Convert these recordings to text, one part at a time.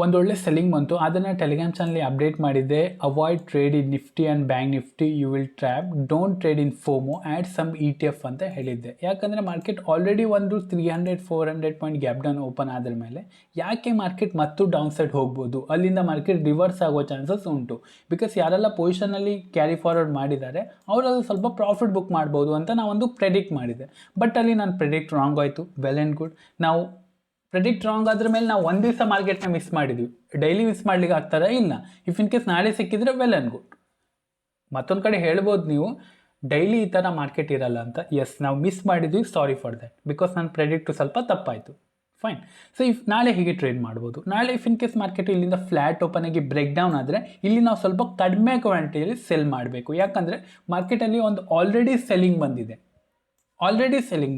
ಒಂದೊಳ್ಳೆ ಸೆಲ್ಲಿಂಗ್ ಬಂತು. ಅದನ್ನು ಟೆಲಿಗ್ರಾಮ್ ಚಾನಲ್ ಅಪ್ಡೇಟ್ ಮಾಡಿದ್ದೆ. Avoid trade in Nifty and bank Nifty, you will trap. Don't trade in FOMO, add some ETF ಅಂತ ಹೇಳಿದ್ದೆ. ಯಾಕಂದರೆ ಮಾರ್ಕೆಟ್ ಆಲ್ರೆಡಿ ಒಂದು 300-400 ಪಾಯಿಂಟ್ ಗ್ಯಾಪ್ ಡೌನ್ ಓಪನ್ ಆದ್ರ ಮೇಲೆ ಯಾಕೆ ಮಾರ್ಕೆಟ್ ಮತ್ತು ಡೌನ್ ಸೈಡ್ ಹೋಗ್ಬೋದು, ಅಲ್ಲಿಂದ ಮಾರ್ಕೆಟ್ ರಿವರ್ಸ್ ಆಗೋ ಚಾನ್ಸಸ್ ಉಂಟು. ಬಿಕಾಸ್ ಯಾರೆಲ್ಲ ಪೊಸಿಷನಲ್ಲಿ ಕ್ಯಾರಿ ಫಾರ್ವರ್ಡ್ ಮಾಡಿದ್ದಾರೆ ಅವರೆಲ್ಲ ಸ್ವಲ್ಪ ಪ್ರಾಫಿಟ್ ಬುಕ್ ಮಾಡ್ಬೋದು ಅಂತ ನಾವೊಂದು ಪ್ರೆಡಿಕ್ಟ್ ಮಾಡಿದೆ. ಬಟ್ ಅಲ್ಲಿ ನಾನು ಪ್ರೆಡಿಕ್ಟ್ ರಾಂಗ್ ಆಯಿತು. Well and good. ನಾವು ಪ್ರೆಡಿಕ್ಟ್ ರಾಂಗ್ ಆದ್ರ ಮೇಲೆ ನಾವು ಒಂದು ದಿವಸ ಮಾರ್ಕೆಟ್ನ ಮಿಸ್ ಮಾಡಿದ್ವಿ. ಡೈಲಿ ಮಿಸ್ ಮಾಡ್ಲಿಕ್ಕೆ ಆಗ್ತಾರಾ? ಇಲ್ಲ. ಇಫ್ ಇನ್ ಕೇಸ್ ನಾಳೆ ಸಿಕ್ಕಿದ್ರೆ ವೆಲ್ ಆ್ಯಂಡ್ ಗುಡ್. ಮತ್ತೊಂದು ಕಡೆ ಹೇಳ್ಬೋದು ನೀವು ಡೈಲಿ ಈ ಥರ ಮಾರ್ಕೆಟ್ ಇರಲ್ಲ ಅಂತ. ಎಸ್, ನಾವು ಮಿಸ್ ಮಾಡಿದ್ವಿ, ಸಾರಿ ಫಾರ್ ದ್ಯಾಟ್. ಬಿಕಾಸ್ ನನ್ನ ಪ್ರೆಡಿಕ್ಟು ಸ್ವಲ್ಪ ತಪ್ಪಾಯಿತು. ಫೈನ್. ಸೊ ನಾಳೆ ಹೀಗೆ ಟ್ರೇಡ್ ಮಾಡ್ಬೋದು. ನಾಳೆ ಇಫ್ ಇನ್ ಕೇಸ್ ಮಾರ್ಕೆಟ್ ಇಲ್ಲಿಂದ ಫ್ಲ್ಯಾಟ್ ಓಪನ್ ಆಗಿ ಬ್ರೇಕ್ ಡೌನ್ ಆದರೆ ಇಲ್ಲಿ ನಾವು ಸ್ವಲ್ಪ ಕಡಿಮೆ ಕ್ವಾಂಟಿಟಿಯಲ್ಲಿ ಸೆಲ್ ಮಾಡಬೇಕು. ಯಾಕಂದರೆ ಮಾರ್ಕೆಟಲ್ಲಿ ಒಂದು ಆಲ್ರೆಡಿ ಸೆಲ್ಲಿಂಗ್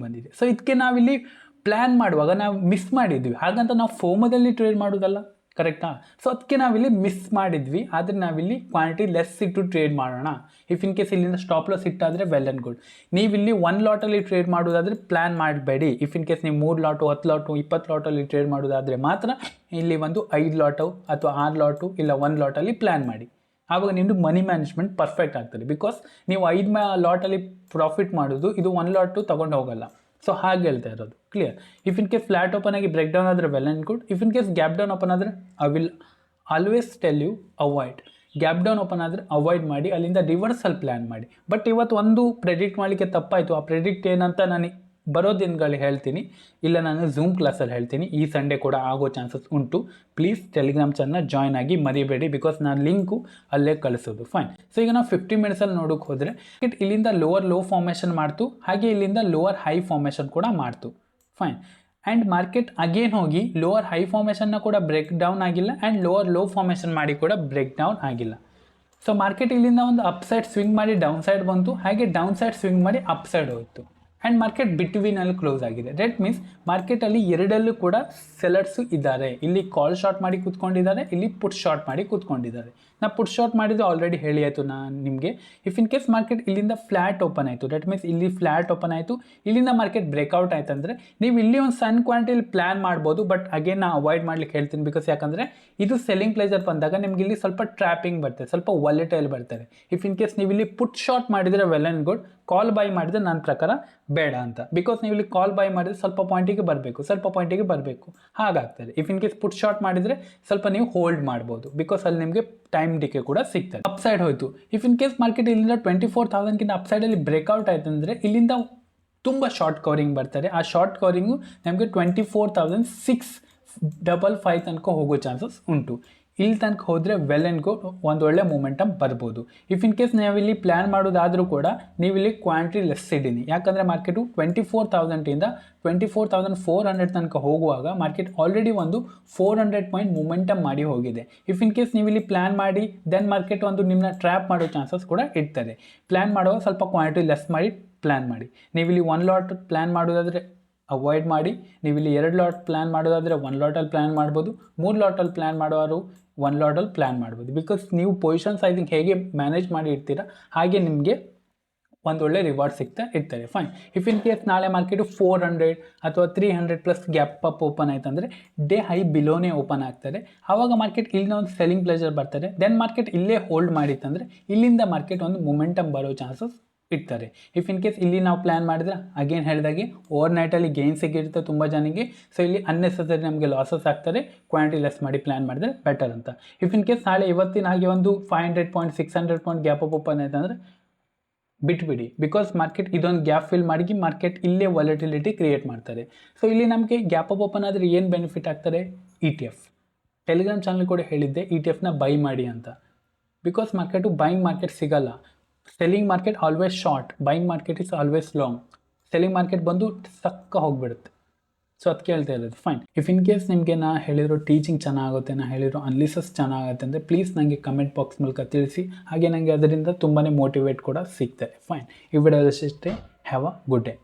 ಬಂದಿದೆ. ಸೊ ಇದಕ್ಕೆ ನಾವಿಲ್ಲಿ ಪ್ಲ್ಯಾನ್ ಮಾಡುವಾಗ ನಾವು ಮಿಸ್ ಮಾಡಿದ್ವಿ. ಹಾಗಂತ ನಾವು ಫೋಮೋದಲ್ಲಿ ಟ್ರೇಡ್ ಮಾಡೋದಲ್ಲ, ಕರೆಕ್ಟಾ? ಸೊ ಅದಕ್ಕೆ ನಾವಿಲ್ಲಿ ಮಿಸ್ ಮಾಡಿದ್ವಿ. ಆದರೆ ನಾವಿಲ್ಲಿ ಕ್ವಾಂಟಿಟಿ ಲೆಸ್ ಇಟ್ಟು ಟ್ರೇಡ್ ಮಾಡೋಣ. ಇಫ್ ಇನ್ ಕೇಸ್ ಇಲ್ಲಿಂದ ಸ್ಟಾಪ್ ಲಾಸ್ ಇಟ್ಟಾದರೆ ವೆಲ್ ಆ್ಯಂಡ್ ಗುಡ್. ನೀವಿಲ್ಲಿ 1 ಲಾಟಲ್ಲಿ ಟ್ರೇಡ್ ಮಾಡೋದಾದರೆ ಪ್ಲ್ಯಾನ್ ಮಾಡಬೇಡಿ. ಇಫ್ ಇನ್ ಕೇಸ್ ನೀವು 3 ಲಾಟು, 10 ಲಾಟು, 20 ಲಾಟಲ್ಲಿ ಟ್ರೇಡ್ ಮಾಡೋದಾದರೆ ಮಾತ್ರ ಇಲ್ಲಿ ಒಂದು 5 ಲಾಟು ಅಥವಾ 6 ಲಾಟು ಇಲ್ಲ 1 ಲಾಟಲ್ಲಿ ಪ್ಲ್ಯಾನ್ ಮಾಡಿ. ಆವಾಗ ನಿಮ್ಮದು ಮನಿ ಮ್ಯಾನೇಜ್ಮೆಂಟ್ ಪರ್ಫೆಕ್ಟ್ ಆಗ್ತದೆ. ಬಿಕಾಸ್ ನೀವು 5 ಲಾಟಲ್ಲಿ ಪ್ರಾಫಿಟ್ ಮಾಡೋದು, ಇದು 1 ಲಾಟು ತೊಗೊಂಡು ಹೋಗಲ್ಲ. ಸೊ ಹಾಗೆ ಹೇಳ್ತಾ ಇರೋದು. Clear? If in case flat open ಆಗಿ ಬ್ರೇಕ್ ಡೌನ್ ಆದರೆ well and good. If in case gap down open ಆದರೆ I will always tell you avoid. Gap down open ಆದರೆ ಅವಾಯ್ಡ್ ಮಾಡಿ, ಅಲ್ಲಿಂದ ರಿವರ್ಸಲ್ ಪ್ಲ್ಯಾನ್ ಮಾಡಿ. ಬಟ್ ಇವತ್ತು ಒಂದು ಪ್ರೆಡಿಕ್ಟ್ ಮಾಡಲಿಕ್ಕೆ ತಪ್ಪಾಯಿತು. ಆ ಪ್ರೆಡಿಕ್ಟ್ ಏನಂತ ನಾನು ಬರೋ ದಿನಗಳು ಹೇಳ್ತೀನಿ, ಇಲ್ಲ ನಾನು ಝೂಮ್ ಕ್ಲಾಸಲ್ಲಿ ಹೇಳ್ತೀನಿ. ಈ ಸಂಡೇ ಕೂಡ ಆಗೋ ಚಾನ್ಸಸ್ ಉಂಟು. ಪ್ಲೀಸ್ ಟೆಲಿಗ್ರಾಮ್ ಚಾನಲ್ ಜಾಯ್ನ್ ಆಗಿ ಮರಿಬೇಡಿ. ಬಿಕಾಸ್ ನಾನು ಲಿಂಕು ಅಲ್ಲೇ ಕಳಿಸೋದು. ಫೈನ್. ಸೊ ಈಗ ನಾವು 50 ಮಿನಿಟ್ಸಲ್ಲಿ ನೋಡೋಕೆ ಹೋದರೆ ಇಲ್ಲಿಂದ ಲೋವರ್ ಲೋ ಫಾರ್ಮೇಷನ್ ಮಾಡ್ತು, ಹಾಗೆ ಇಲ್ಲಿಂದ ಲೋವರ್ ಹೈ ಫಾರ್ಮೇಷನ್ ಕೂಡ ಮಾಡ್ತು. ಫೈನ್. ಆ್ಯಂಡ್ ಮಾರ್ಕೆಟ್ ಅಗೇನ್ ಹೋಗಿ ಲೋವರ್ ಹೈ ಫಾರ್ಮೇಷನ್ನ ಕೂಡ ಬ್ರೇಕ್ ಡೌನ್ ಆಗಿಲ್ಲ, ಆ್ಯಂಡ್ ಲೋವರ್ ಲೋ ಫಾರ್ಮೇಷನ್ ಮಾಡಿ ಕೂಡ ಬ್ರೇಕ್ ಡೌನ್ ಆಗಿಲ್ಲ. ಸೊ ಮಾರ್ಕೆಟ್ ಇಲ್ಲಿಂದ ಒಂದು ಅಪ್ ಸೈಡ್ ಸ್ವಿಂಗ್ ಮಾಡಿ ಡೌನ್ ಸೈಡ್ ಬಂತು, ಹಾಗೆ ಡೌನ್ ಸೈಡ್ ಸ್ವಿಂಗ್ ಮಾಡಿ ಅಪ್ ಸೈಡ್ ಹೋಯಿತು. ಆ್ಯಂಡ್ ಮಾರ್ಕೆಟ್ ಬಿಟ್ವೀನಲ್ಲಿ ಕ್ಲೋಸ್ ಆಗಿದೆ. ದಟ್ ಮೀನ್ಸ್ ಮಾರ್ಕೆಟಲ್ಲಿ ಎರಡಲ್ಲೂ ಕೂಡ ಸೆಲರ್ಸು ಇದ್ದಾರೆ. ಇಲ್ಲಿ ಕಾಲ್ ಶಾರ್ಟ್ ಮಾಡಿ ಕೂತ್ಕೊಂಡಿದ್ದಾರೆ, ಇಲ್ಲಿ ಪುಟ್ ಶಾರ್ಟ್ ಮಾಡಿ ಕೂತ್ಕೊಂಡಿದ್ದಾರೆ. ನಾ ಪುಟ್ ಶಾರ್ಟ್ ಮಾಡಿದ್ದು ಆಲ್ರೆಡಿ ಹೇಳಿ ಆಯಿತು ನಾನು ನಿಮಗೆ. ಇಫ್ ಇನ್ ಕೇಸ್ ಮಾರ್ಕೆಟ್ ಇಲ್ಲಿಂದ ಫ್ಲ್ಯಾಟ್ ಓಪನ್ ಆಯಿತು, ದಟ್ ಮೀನ್ಸ್ ಇಲ್ಲಿ ಫ್ಲ್ಯಾಟ್ ಓಪನ್ ಆಯಿತು, ಇಲ್ಲಿಂದ ಮಾರ್ಕೆಟ್ ಬ್ರೇಕ್ಔಟ್ ಆಯ್ತು ಅಂದರೆ ನೀವು ಇಲ್ಲಿ ಒಂದು ಸಣ್ಣ ಕ್ವಾಂಟಿಟಿಲಿ ಪ್ಲ್ಯಾನ್ ಮಾಡ್ಬೋದು. ಬಟ್ ಅಗೇನ್ ನಾನು ಅವಾಯ್ಡ್ ಮಾಡ್ಲಿಕ್ಕೆ ಹೇಳ್ತೀನಿ. ಬಿಕಾಸ್ ಯಾಕಂದರೆ ಇದು ಸೆಲ್ಲಿಂಗ್ ಪ್ಲೇಜರ್ ಬಂದಾಗ ನಿಮ್ಗೆ ಇಲ್ಲಿ ಸ್ವಲ್ಪ ಟ್ರ್ಯಾಪಿಂಗ್ ಬರ್ತದೆ, ಸ್ವಲ್ಪ ವಾಲೆಟೈಲ್ ಬರ್ತಾರೆ. ಇಫ್ ಇನ್ ಕೇಸ್ ನೀವು ಇಲ್ಲಿ ಪುಟ್ ಶಾರ್ಟ್ ಮಾಡಿದರೆ well and good. Call by ಮಾಡಿದರೆ ನನ್ನ ಪ್ರಕಾರ ಬೇಡ ಅಂತ. ಬಿಕಾಸ್ ನೀವು ಇಲ್ಲಿ ಕಾಲ್ ಬೈ ಮಾಡಿದರೆ ಸ್ವಲ್ಪ ಪಾಯಿಂಟಿಗೆ ಬರಬೇಕು, ಹಾಗಾಗ್ತದೆ. If in case put short ಮಾಡಿದರೆ ಸ್ವಲ್ಪ ನೀವು ಹೋಲ್ಡ್ ಮಾಡ್ಬೋದು. ಬಿಕಾಸ್ ಅಲ್ಲಿ ನಿಮಗೆ ಟೈಮ್ ಡಿಕೆ ಕೂಡ ಸಿಗ್ತದೆ. ಅಪ್ ಸೈಡ್ ಹೋಯಿತು. ಇಫ್ ಇನ್ ಕೇಸ್ ಮಾರ್ಕೆಟ್ ಇಲ್ಲಿಂದ 24,000ಗಿಂತ ಅಪ್ ಸೈಡಲ್ಲಿ ಬ್ರೇಕ್ಔಟ್ ಆಯ್ತು ಅಂದರೆ ಇಲ್ಲಿಂದ ತುಂಬ ಶಾರ್ಟ್ ಕವರಿಂಗ್ ಬರ್ತಾರೆ. ಆ ಶಾರ್ಟ್ ಕವರಿಂಗು ನಮಗೆ 24,655 ತನಕ ಹೋಗೋ ಚಾನ್ಸಸ್ ಉಂಟು. ಇಲ್ಲಿ ತನಕ ಹೋದರೆ ವೆಲ್ ಆ್ಯಂಡ್ ಗುಡ್, ಒಂದು ಒಳ್ಳೆ ಮೂಮೆಂಟಮ್ ಬರ್ಬೋದು. ಇಫ್ ಇನ್ ಕೇಸ್ ನಾವಿಲ್ಲಿ ಪ್ಲ್ಯಾನ್ ಮಾಡೋದಾದರೂ ಕೂಡ ನೀವಿಲ್ಲಿ ಕ್ವಾಂಟಿಟಿ ಲೆಸ್ ಇದ್ದೀನಿ. ಯಾಕಂದರೆ ಮಾರ್ಕೆಟು 24,000ಇಂದ 24,400 ತನಕ ಹೋಗುವಾಗ ಮಾರ್ಕೆಟ್ ಆಲ್ರೆಡಿ ಒಂದು 400 ಪಾಯಿಂಟ್ ಮೂಮೆಂಟಮ್ ಮಾಡಿ ಹೋಗಿದೆ. ಇಫ್ ಇನ್ ಕೇಸ್ ನೀವಿಲ್ಲಿ ಪ್ಲ್ಯಾನ್ ಮಾಡಿ ದೆನ್ ಮಾರ್ಕೆಟ್ ಒಂದು ನಿಮ್ಮನ್ನ ಟ್ರ್ಯಾಪ್ ಮಾಡೋ ಚಾನ್ಸಸ್ ಕೂಡ ಇರ್ತದೆ. ಪ್ಲ್ಯಾನ್ ಮಾಡುವಾಗ ಸ್ವಲ್ಪ ಕ್ವಾಂಟಿಟಿ ಲೆಸ್ ಮಾಡಿ ಪ್ಲ್ಯಾನ್ ಮಾಡಿ. ನೀವಿಲ್ಲಿ 1 ಲಾಟ್ ಪ್ಲ್ಯಾನ್ ಮಾಡೋದಾದರೆ ಅವಾಯ್ಡ್ ಮಾಡಿ. ನೀವಿಲ್ಲಿ 2 ಲಾಟ್ ಪ್ಲ್ಯಾನ್ ಮಾಡೋದಾದರೆ 1 ಲಾಟಲ್ಲಿ ಪ್ಲ್ಯಾನ್ ಮಾಡ್ಬೋದು. 3 ಲಾಟಲ್ಲಿ ಪ್ಲ್ಯಾನ್ ಮಾಡೋರು 1 ಲಾಟಲ್ಲಿ ಪ್ಲ್ಯಾನ್ ಮಾಡ್ಬೋದು. ಬಿಕಾಸ್ ನೀವು ಪೊಸಿಷನ್ ಸೈಜಿಂಗ್ ಹೇಗೆ ಮ್ಯಾನೇಜ್ ಮಾಡಿ ಇರ್ತೀರ ಹಾಗೆ ನಿಮಗೆ ಒಂದೊಳ್ಳೆ ರಿವಾರ್ಡ್ ಸಿಗ್ತಾ ಇರ್ತಾರೆ. ಫೈನ್. ಇಫ್ ಇನ್ ಕೇಸ್ ನಾಳೆ ಮಾರ್ಕೆಟು 400 ಅಥವಾ 300 ಪ್ಲಸ್ ಗ್ಯಾಪ್ ಅಪ್ ಓಪನ್ ಆಯ್ತು ಅಂದರೆ ಡೇ ಹೈ ಬಿಲೋನೇ ಓಪನ್ ಆಗ್ತದೆ. ಆವಾಗ ಮಾರ್ಕೆಟ್ ಇಲ್ಲಿನ ಒಂದು ಸೆಲ್ಲಿಂಗ್ ಪ್ಲೇಜರ್ ಬರ್ತದೆ. ದೆನ್ ಮಾರ್ಕೆಟ್ ಇಲ್ಲೇ ಹೋಲ್ಡ್ ಮಾಡಿತ್ತಂದರೆ ಇಲ್ಲಿಂದ ಮಾರ್ಕೆಟ್ ಒಂದು ಮೊಮೆಂಟಮ್ ಬರೋ ಚಾನ್ಸಸ್ ಇರ್ತಾರೆ. ಇಫ್ ಇನ್ ಕೇಸ್ ಇಲ್ಲಿ ನಾವು ಪ್ಲ್ಯಾನ್ ಮಾಡಿದ್ರೆ ಅಗೇನ್ ಹೇಳಿದಾಗೆ ಓವರ್ ನೈಟಲ್ಲಿ ಗೇನ್ ಸಿಗಿರುತ್ತೆ ತುಂಬ ಜನಕ್ಕೆ. ಸೊ ಇಲ್ಲಿ ಅನ್ನೆಸೆಸರಿ ನಮಗೆ ಲಾಸಸ್ ಆಗ್ತಾರೆ. ಕ್ವಾಂಟಿಟಿ ಲೆಸ್ ಮಾಡಿ ಪ್ಲ್ಯಾನ್ ಮಾಡಿದ್ರೆ ಬೆಟರ್ ಅಂತ. ಇಫ್ ಇನ್ ಕೇಸ್ ನಾಳೆ ಇವತ್ತಿನ ಹಾಗೆ ಒಂದು 500 point 600 point gap up open ಆಯ್ತು ಅಂದರೆ ಬಿಟ್ಬಿಡಿ. ಬಿಕಾಸ್ ಮಾರ್ಕೆಟ್ ಇದೊಂದು ಗ್ಯಾಪ್ ಫಿಲ್ ಮಾಡಿ ಮಾರ್ಕೆಟ್ ಇಲ್ಲೇ ವಾಲಟಿಲಿಟಿ ಕ್ರಿಯೇಟ್ ಮಾಡ್ತಾರೆ. ಸೊ ಇಲ್ಲಿ ನಮಗೆ ಗ್ಯಾಪ್ ಅಪ್ ಓಪನ್ ಆದರೆ ಏನು ಬೆನಿಫಿಟ್ ಆಗ್ತಾರೆ? ETF. ಟೆಲಿಗ್ರಾಮ್ ಚಾನಲ್ ಕೂಡ ಹೇಳಿದ್ದೆ ETF ಬೈ ಮಾಡಿ ಅಂತ. ಬಿಕಾಸ್ ಮಾರ್ಕೆಟು ಬೈಯಿಂಗ್ ಮಾರ್ಕೆಟ್ ಸಿಗಲ್ಲ. Selling market always short, buying market is always long. Selling market ಬಂದು ಸಕ್ಕ ಹೋಗಿಬಿಡುತ್ತೆ. ಸೊ ಅದಕ್ಕೆ ಹೇಳ್ತಾ ಇರೋದು. ಫೈನ್. ಇಫ್ ಇನ್ ಕೇಸ್ ನಿಮಗೆ ನಾ ಹೇಳಿರೋ ಟೀಚಿಂಗ್ ಚೆನ್ನಾಗುತ್ತೆ, ನಾ ಹೇಳಿರೋ ಅನಾಲಿಸಿಸ್ ಚೆನ್ನಾಗುತ್ತೆ ಅಂದರೆ ಪ್ಲೀಸ್ ನನಗೆ ಕಮೆಂಟ್ ಬಾಕ್ಸ್ ಮೂಲಕ ತಿಳಿಸಿ. ಹಾಗೆ ನನಗೆ ಅದರಿಂದ ತುಂಬಾ ಮೋಟಿವೇಟ್ ಕೂಡ ಸಿಗ್ತದೆ. ಫೈನ್. ಈ ವಿಡಿಯೋದಷ್ಟೇ. Have a good day.